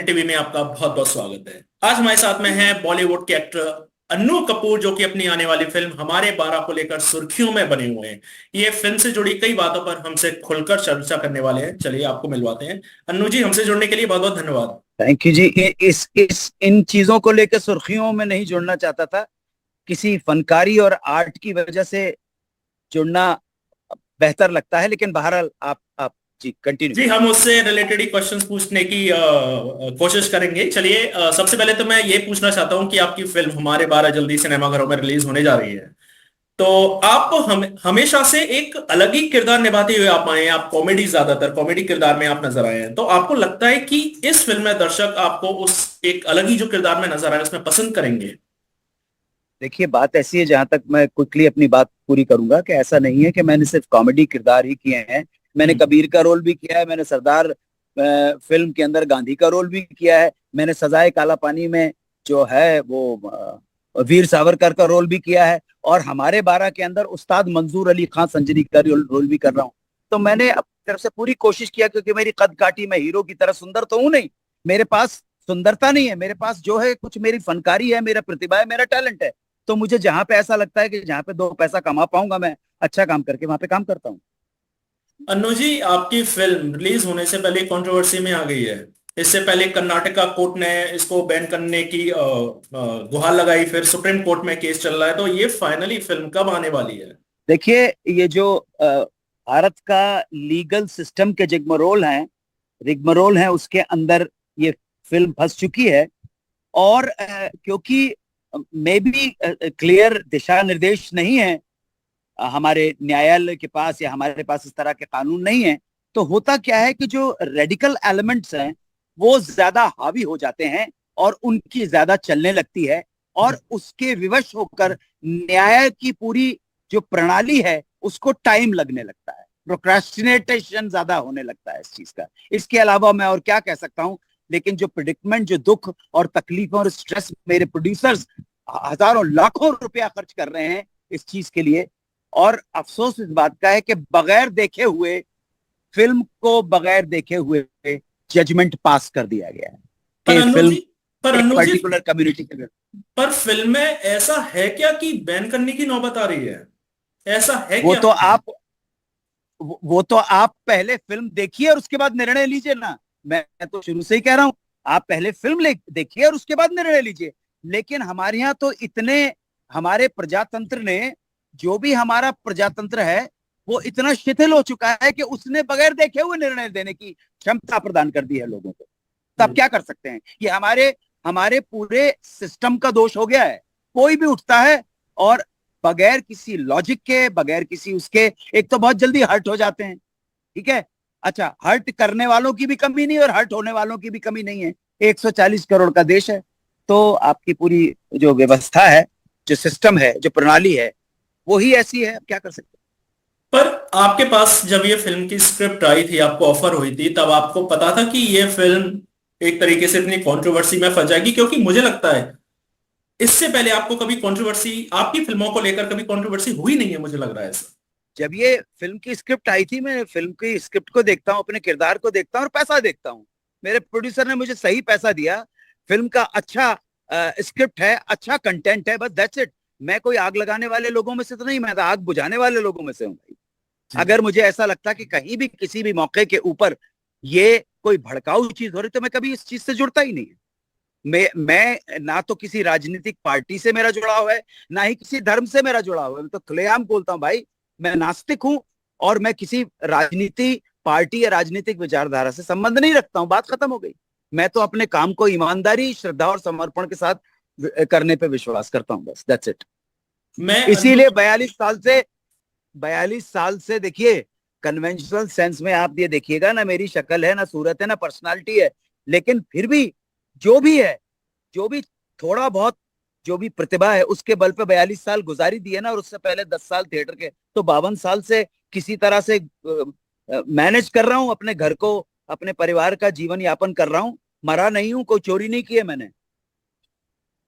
TV में आपका बहुत बहुत स्वागत है। आज हमारे साथ में हैं बॉलीवुड के एक्टर अन्नू कपूर, जो कि अपनी आने वाली फिल्म हमारे 12 को लेकर सुर्खियों में बने हुए हैं। ये फिल्म से जुड़ी कई बातों पर हमसे खुलकर चर्चा करने वाले हैं। चलिए आपको मिलवाते हैं। अन्नू जी, हमसे जुड़ने के लिए बहुत बहुत धन्यवाद। थैंक यू जी। इस इन चीजों को लेकर सुर्खियों में नहीं जुड़ना चाहता था। किसी फनकारी और आर्ट की वजह से जुड़ना बेहतर लगता है, लेकिन बहरहाल आप जी कंटिन्यू जी, करें। हम उससे रिलेटेड ही क्वेश्चंस पूछने की कोशिश करेंगे। चलिए, सबसे पहले तो मैं ये पूछना चाहता हूँ कि आपकी फिल्म हमारे 12 जल्दी सिनेमाघरों में रिलीज होने जा रही है। तो आप हमेशा से एक अलग ही किरदार निभाते हुए आप आए हैं। आप कॉमेडी, ज्यादातर कॉमेडी किरदार में आप नजर आए हैं। तो आपको लगता है कि इस फिल्म में दर्शक आपको उस एक अलग ही जो किरदार में नजर आए उसमें पसंद करेंगे? देखिए, बात ऐसी है, जहां तक मैं क्विकली अपनी बात पूरी करूंगा, कि ऐसा नहीं है कि मैंने सिर्फ कॉमेडी किरदार ही किए हैं। मैंने हम्म। कबीर का रोल भी किया है, मैंने सरदार फिल्म के अंदर गांधी का रोल भी किया है, मैंने सजाए काला पानी में जो है वो वीर सावरकर का रोल भी किया है, और हमारे 12 के अंदर उस्ताद मंजूर अली खान संजरी का रोल भी कर रहा हूँ। तो मैंने अपनी तरफ से पूरी कोशिश किया, क्योंकि मेरी कद काठी, मैं हीरो की तरह सुंदर तो हूं नहीं। मेरे पास सुंदरता नहीं है, मेरे पास जो है कुछ मेरी फनकारी है, मेरा प्रतिभा है, मेरा टैलेंट है। तो मुझे जहां पे ऐसा लगता है कि जहां पे दो पैसा कमा पाऊंगा मैं अच्छा काम करके, वहां पे काम करता हूँ। अन्नू जी, आपकी फिल्म रिलीज होने से पहले कंट्रोवर्सी में आ गई है। इससे पहले कर्नाटका कोर्ट ने इसको बैन करने की गुहार लगाई, फिर सुप्रीम कोर्ट में केस चल रहा है। तो ये फाइनली फिल्म कब आने वाली है? देखिए, ये जो भारत का लीगल सिस्टम के रिगमरोल है, उसके अंदर ये फिल्म फंस चुकी है। और क्योंकि मे भी क्लियर दिशा निर्देश नहीं है हमारे न्यायालय के पास, या हमारे पास इस तरह के कानून नहीं है। तो होता क्या है कि जो रेडिकल एलिमेंट्स हैं वो ज्यादा हावी हो जाते हैं, और उनकी ज्यादा चलने लगती है, और उसके विवश होकर न्याय की पूरी जो प्रणाली है उसको टाइम लगने लगता है, प्रोक्रेस्टिनेशन ज्यादा होने लगता है इस चीज का। इसके अलावा मैं और क्या कह सकता हूँ। लेकिन जो प्रिडिक्टमेंट, जो दुख और तकलीफ और स्ट्रेस मेरे प्रोड्यूसर्स हजारों लाखों रुपया खर्च कर रहे हैं इस चीज के लिए, और अफसोस इस बात का है कि बगैर देखे हुए, फिल्म को बगैर देखे हुए जजमेंट पास कर दिया गया है पर कि अन्नू फिल्म जी पर एक अन्नू जी पर्टिकुलर कम्युनिटी के। पर फिल्म में ऐसा है क्या कि बैन करने की नौबत आ रही है? ऐसा है वो क्या? तो आप वो तो आप पहले फिल्म देखिए और उसके बाद निर्णय लीजिए ना। मैं तो शुरू से ही कह रहा हूं, आप पहले फिल्म देखिए और उसके बाद निर्णय लीजिए। लेकिन हमारे यहाँ तो इतने, हमारे प्रजातंत्र ने, जो भी हमारा प्रजातंत्र है, वो इतना शिथिल हो चुका है कि उसने बगैर देखे हुए निर्णय देने की क्षमता प्रदान कर दी है लोगों को। तो आप हम्म। क्या कर सकते हैं? ये हमारे हमारे पूरे सिस्टम का दोष हो गया है। कोई भी उठता है और बगैर किसी लॉजिक के, बगैर किसी उसके, एक तो बहुत जल्दी हर्ट हो जाते हैं। ठीक है, अच्छा, हर्ट करने वालों की भी कमी नहीं और हर्ट होने वालों की भी कमी नहीं है। 140 करोड़ का देश है। तो आपकी पूरी जो व्यवस्था है, जो सिस्टम है, जो प्रणाली है, वो ही ऐसी है। अब क्या कर सकते पर आपके पास जब ये फिल्म की स्क्रिप्ट आई थी, आपको ऑफर हुई थी, तब आपको पता था कि ये फिल्म एक तरीके से इतनी कंट्रोवर्सी में फंस जाएगी? क्योंकि मुझे लगता है इससे पहले आपको कभी कंट्रोवर्सी, आपकी फिल्मों को लेकर कभी कंट्रोवर्सी हुई नहीं है, मुझे लग रहा है ऐसा। हैं? जब ये फिल्म की स्क्रिप्ट आई थी, मैं फिल्म की स्क्रिप्ट को देखता हूँ, अपने किरदार को देखता हूँ और पैसा देखता हूँ। मेरे प्रोड्यूसर ने मुझे सही पैसा दिया, फिल्म का अच्छा स्क्रिप्ट है, अच्छा कंटेंट है, बस दैट्स इट। मैं कोई आग लगाने वाले लोगों में से तो नहीं, मैं तो आग बुझाने वाले लोगों में से हूँ भाई। जी। अगर मुझे ऐसा लगता कि कहीं भी किसी भी मौके के ऊपर ये कोई भड़काऊ चीज हो रही, तो मैं कभी इस चीज से जुड़ता ही नहीं। मैं ना तो किसी राजनीतिक पार्टी से मेरा जुड़ाव है, ना ही किसी धर्म से मेरा जुड़ाव है। मैं तो खुलेआम बोलता हूँ भाई, मैं नास्तिक हूँ, और मैं किसी राजनीति पार्टी या राजनीतिक विचारधारा से संबंध नहीं रखता हूँ। बात खत्म हो गई। मैं तो अपने काम को ईमानदारी, श्रद्धा और समर्पण के साथ करने पे विश्वास करता हूँ, बस दैट्स इट। मैं इसीलिए 42 साल से देखिए, कन्वेंशनल सेंस में आप ये देखिएगा ना, मेरी शक्ल है, ना सूरत है, ना पर्सनालिटी है, लेकिन फिर भी जो भी है, जो भी थोड़ा बहुत जो भी प्रतिभा है, उसके बल पे 42 साल गुजारी दी है ना, और उससे पहले 10 साल थिएटर के, तो 52 साल से किसी तरह से मैनेज कर रहा हूँ अपने घर को, अपने परिवार का जीवन यापन कर रहा हूँ। मरा नहीं हूँ, कोई चोरी नहीं की है मैंने।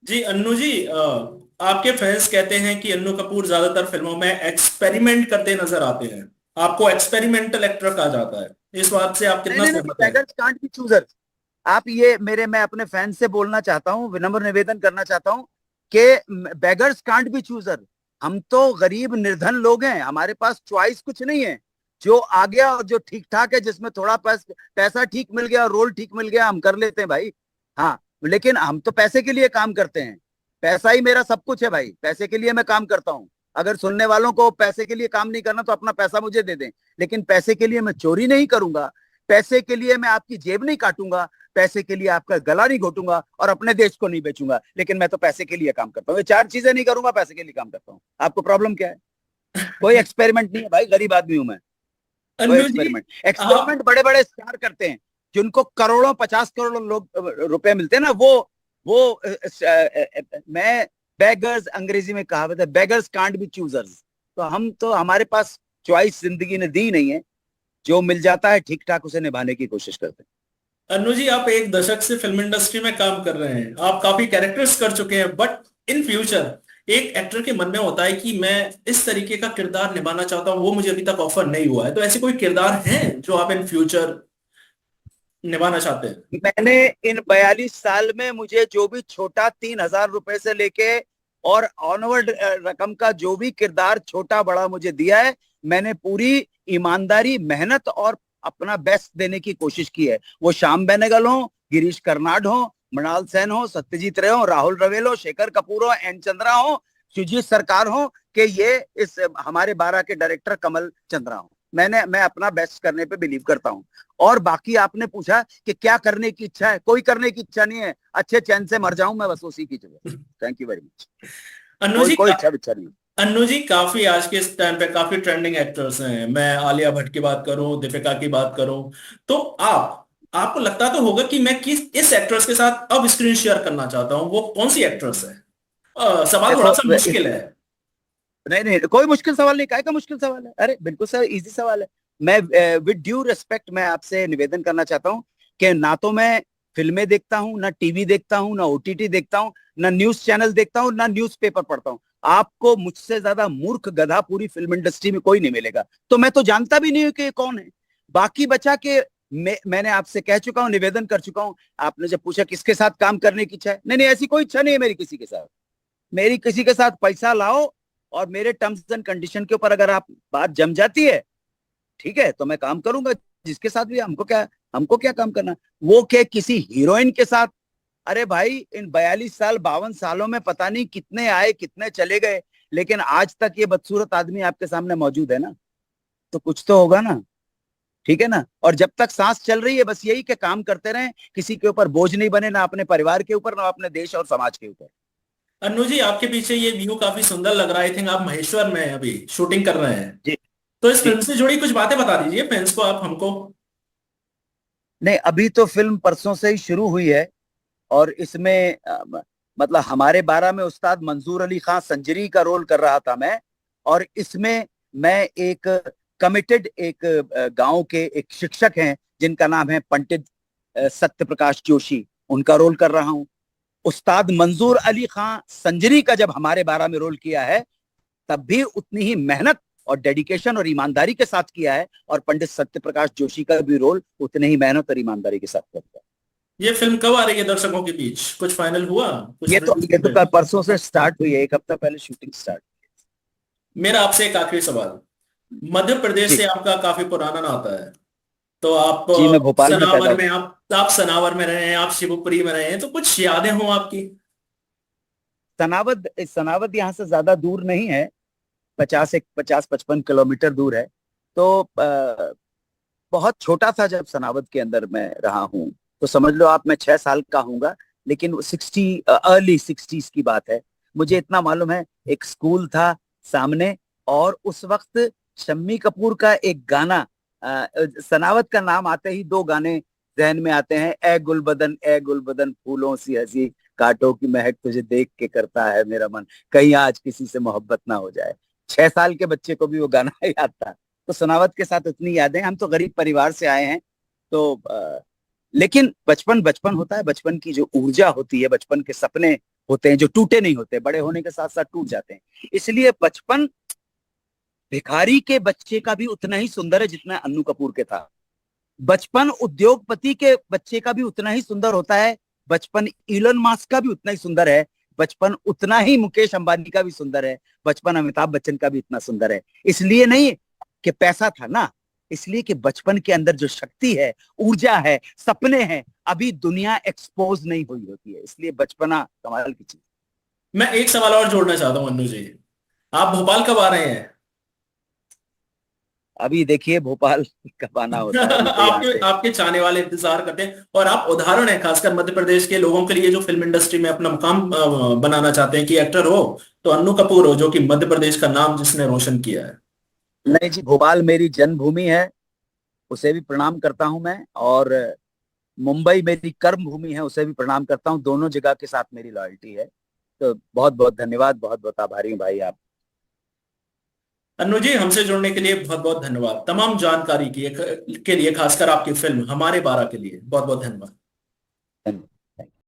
जी, अन्नू जी, आपके फैंस कहते हैं कि अन्नू कपूर ज्यादातर फिल्मों में एक्सपेरिमेंट करते नजर आते हैं। आपको एक्सपेरिमेंटल एक्टर कहा जाता है। इस बात से आप नहीं कितना नहीं नहीं, सहमत हैं? Beggars can't be choosers. आप ये मेरे, मैं अपने फैन से बोलना चाहता हूँ, विनम्र निवेदन करना चाहता हूँ कि बेगर्स कांट बी चूजर। हम तो गरीब निर्धन लोग हैं, हमारे पास चॉइस कुछ नहीं है। जो आ गया और जो ठीक ठाक है, जिसमें थोड़ा पैसा ठीक मिल गया, रोल ठीक मिल गया, हम कर लेते हैं भाई। हाँ, लेकिन हम तो पैसे के लिए काम करते हैं। पैसा ही मेरा सब कुछ है भाई, पैसे के लिए मैं काम करता हूँ। अगर सुनने वालों को पैसे के लिए काम नहीं करना तो अपना पैसा मुझे दे दें, लेकिन पैसे के लिए मैं चोरी नहीं करूंगा, पैसे के लिए मैं आपकी जेब नहीं काटूंगा, पैसे के लिए आपका गला नहीं घोटूंगा और अपने देश को नहीं बेचूंगा। लेकिन मैं तो पैसे के लिए काम करता हूँ, ये चार चीजें नहीं करूंगा, पैसे के लिए काम करता हूँ। आपको प्रॉब्लम क्या है? कोई एक्सपेरिमेंट नहीं है भाई, गरीब आदमी हूं मैं। कोई अन्नू जी एक्सपेरिमेंट, आप एक्सपेरिमेंट बड़े बड़े स्टार करते हैं, जिनको करोड़ों 50 करोड़ लोग रुपए मिलते हैं ना, वो मैं, बेगर्स, अंग्रेजी में कहावत है, बेगर्स कांट बी चूजर्स। तो हमारे पास चॉइस जिंदगी ने दी नहीं है, जो मिल जाता है ठीक ठाक उसे निभाने की कोशिश करते अन्नू जी आप एक दशक से फिल्म इंडस्ट्री में काम कर रहे हैं, आप काफी कैरेक्टर्स कर चुके हैं, बट इन फ्यूचर एक एक्टर के मन में होता है कि मैं इस तरीके का किरदार निभाना चाहता हूँ, वो मुझे अभी तक ऑफर नहीं हुआ है। तो ऐसे कोई किरदार हैं जो आप इन फ्यूचर निभाना चाहते हैं? हैं। मैंने इन 42 साल में, मुझे जो भी छोटा 3,000 रुपए से लेके और ऑनवर्ड रकम का जो भी किरदार छोटा बड़ा मुझे दिया है, मैंने पूरी ईमानदारी, मेहनत और अपना बेस्ट देने की कोशिश की है। वो श्याम बेनेगल हो, गिरीश कर्नाड हो, मृणाल सेन हो, सत्यजीत रे हो, राहुल रवेल हो, शेखर कपूर हो, एन चंद्रा हो, सुजीत सरकार हो, कि ये इस हमारे 12 के डायरेक्टर कमल चंद्रा हो। मैं अपना बेस्ट करने पे बिलीव करता हूँ। और बाकी आपने पूछा कि क्या करने की इच्छा है, कोई करने की इच्छा नहीं है, अच्छे चैन से मर जाऊं मैं बस, उसी की जगह। Thank you very much. Annu कोई जी कोई इच्छा नहीं। अन्नू जी काफी आज के इस टाइम पे काफी ट्रेंडिंग एक्टर्स हैं, मैं आलिया भट्ट की बात करूं, दीपिका की बात करूं, तो आपको लगता तो होगा कि मैं किस इस एक्ट्रेस के साथ अब स्क्रीन शेयर करना चाहता हूँ, वो कौन सी एक्ट्रेस है? सवाल थोड़ा देखो, सा मुश्किल है। नहीं नहीं, कोई मुश्किल सवाल नहीं, काहे का मुश्किल सवाल है? अरे बिल्कुल सर, इजी सवाल है। मैं विद ड्यू रिस्पेक्ट मैं आपसे निवेदन करना चाहता हूँ कि ना तो मैं फिल्में देखता हूँ, ना टीवी देखता हूँ, ना ओटीटी देखता हूँ, ना न्यूज चैनल देखता हूँ, ना न्यूज़पेपर पढ़ता हूँ। आपको मुझसे ज्यादा मूर्ख गधा पूरी फिल्म इंडस्ट्री में कोई नहीं मिलेगा। तो मैं तो जानता भी नहीं हूँ कि ये कौन है। बाकी बचा के मैंने आपसे कह चुका हूँ, निवेदन कर चुका हूँ। आपने जब पूछा किसके साथ काम करने की इच्छा है, नहीं नहीं, ऐसी कोई इच्छा नहीं है मेरी किसी के साथ। मेरी किसी के साथ पैसा लाओ और मेरे टर्म्स एंड कंडीशन के ऊपर अगर आप बात जम जाती है, ठीक है, तो मैं काम करूंगा जिसके साथ भी। हमको क्या काम करना? वो क्या किसी हीरोइन के साथ? अरे भाई, इन 42 साल 52 सालों में पता नहीं कितने आए कितने चले गए, लेकिन आज तक ये बदसूरत आदमी आपके सामने मौजूद है ना, तो कुछ तो होगा ना। ठीक है ना? और जब तक सांस चल रही है, बस यही कि काम करते रहें, किसी के ऊपर बोझ नहीं बने, ना अपने परिवार के ऊपर, ना अपने देश और समाज के ऊपर। अन्नू जी आपके पीछे ये व्यू काफी सुंदर लग रहा है, आई थिंक आप महेश्वर में अभी शूटिंग कर रहे हैं। जी तो इस जी। फिल्म से जुड़ी कुछ बातें बता दीजिए फैंस को, आप हमको। नहीं, अभी तो फिल्म परसों से ही शुरू हुई है। और इसमें मतलब हमारे 12 में उस्ताद मंजूर अली खान संजरी का रोल कर रहा था मैं। और इसमें मैं एक कमिटेड, एक गांव के एक शिक्षक हैं जिनका नाम है पंडित सत्य प्रकाश जोशी, उनका रोल कर रहा हूं। उस्ताद मंजूर अली खान संजरी का जब हमारे 12 में रोल किया है, तब भी उतनी ही मेहनत और डेडिकेशन और ईमानदारी के साथ किया है, और पंडित सत्य प्रकाश जोशी का भी रोल उतने ही मेहनत और ईमानदारी के साथ करता है। ये फिल्म कब आ रही है दर्शकों के बीच, कुछ फाइनल हुआ, कुछ रिलीज ये तो पे? कल परसों से स्टार्ट हुई है, एक हफ्ता पहले शूटिंग स्टार्ट। मेरा आपसे एक आखिरी सवाल, मध्य प्रदेश जी से आपका काफी पुराना नाता है, तो आप जी, मैं भोपाल में पैदा सनावर हुआ। में आप सनावर में रहे हैं, आप शिवपुरी में रहे हैं, तो कुछ यादें हों आपकी? सनावद यहाँ से ज्यादा दूर नहीं है, 50-55 किलोमीटर दूर है। तो बहुत छोटा था जब सनावद के अंदर मैं रहा हूँ, तो समझ लो आप, मैं 6 साल का हूँगा। लेकिन 60 अर्ली 60s की बात है। मुझे इतना मालूम है, एक स्कूल था सामने, और उस वक्त शम्मी कपूर का एक गाना, सनावद का नाम आते ही दो गाने जहन में आते हैं, ए गुलबदन फूलों सी हंसी, कांटों की महक तुझे देख के करता है मेरा मन, कहीं आज किसी से मोहब्बत ना हो जाए। 6 साल के बच्चे को भी वो गाना याद था। तो सनावत के साथ उतनी यादें। हम तो गरीब परिवार से आए हैं, तो लेकिन बचपन बचपन होता है, बचपन की जो ऊर्जा होती है, बचपन के सपने होते हैं जो टूटे नहीं होते, बड़े होने के साथ साथ टूट जाते हैं। इसलिए बचपन भिखारी के बच्चे का भी उतना ही सुंदर है जितना अन्नू कपूर के था। बचपन उद्योगपति के बच्चे का भी उतना ही सुंदर होता है, बचपन इलोन मस्क का भी उतना ही सुंदर है, बचपन उतना ही मुकेश अंबानी का भी सुंदर है, बचपन अमिताभ बच्चन का भी इतना सुंदर है। इसलिए नहीं कि पैसा था ना, इसलिए कि बचपन के अंदर जो शक्ति है, ऊर्जा है, सपने हैं, अभी दुनिया एक्सपोज नहीं हुई होती है, इसलिए बचपना कमाल की चीज। मैं एक सवाल और जोड़ना चाहता हूँ अन्नू जी, आप भोपाल कब आ रहे हैं? अभी देखिए भोपाल कब आना होता है, अभी तो यहाँ आपके से। आपके चाहने वाले इंतजार करते हैं, और आप उदाहरण हैं खासकर मध्य प्रदेश के लोगों के लिए जो फिल्म इंडस्ट्री में अपना मुकाम बनाना चाहते हैं कि एक्टर हो तो अन्नू कपूर हो, जो कि मध्य प्रदेश का नाम जिसने रोशन किया है। नहीं जी, भोपाल मेरी जन्मभूमि है, उसे भी प्रणाम करता हूं मैं, और मुंबई मेरी कर्म भूमि है, उसे भी प्रणाम करता हूं। दोनों जगह के साथ मेरी लॉयल्टी है। तो बहुत बहुत धन्यवाद, बहुत बहुत आभारी हूँ भाई आप। अन्नू जी, हमसे जुड़ने के लिए बहुत बहुत धन्यवाद, तमाम जानकारी के लिए, खासकर आपकी फिल्म हमारे 12 के लिए बहुत बहुत धन्यवाद। धन्यवाद।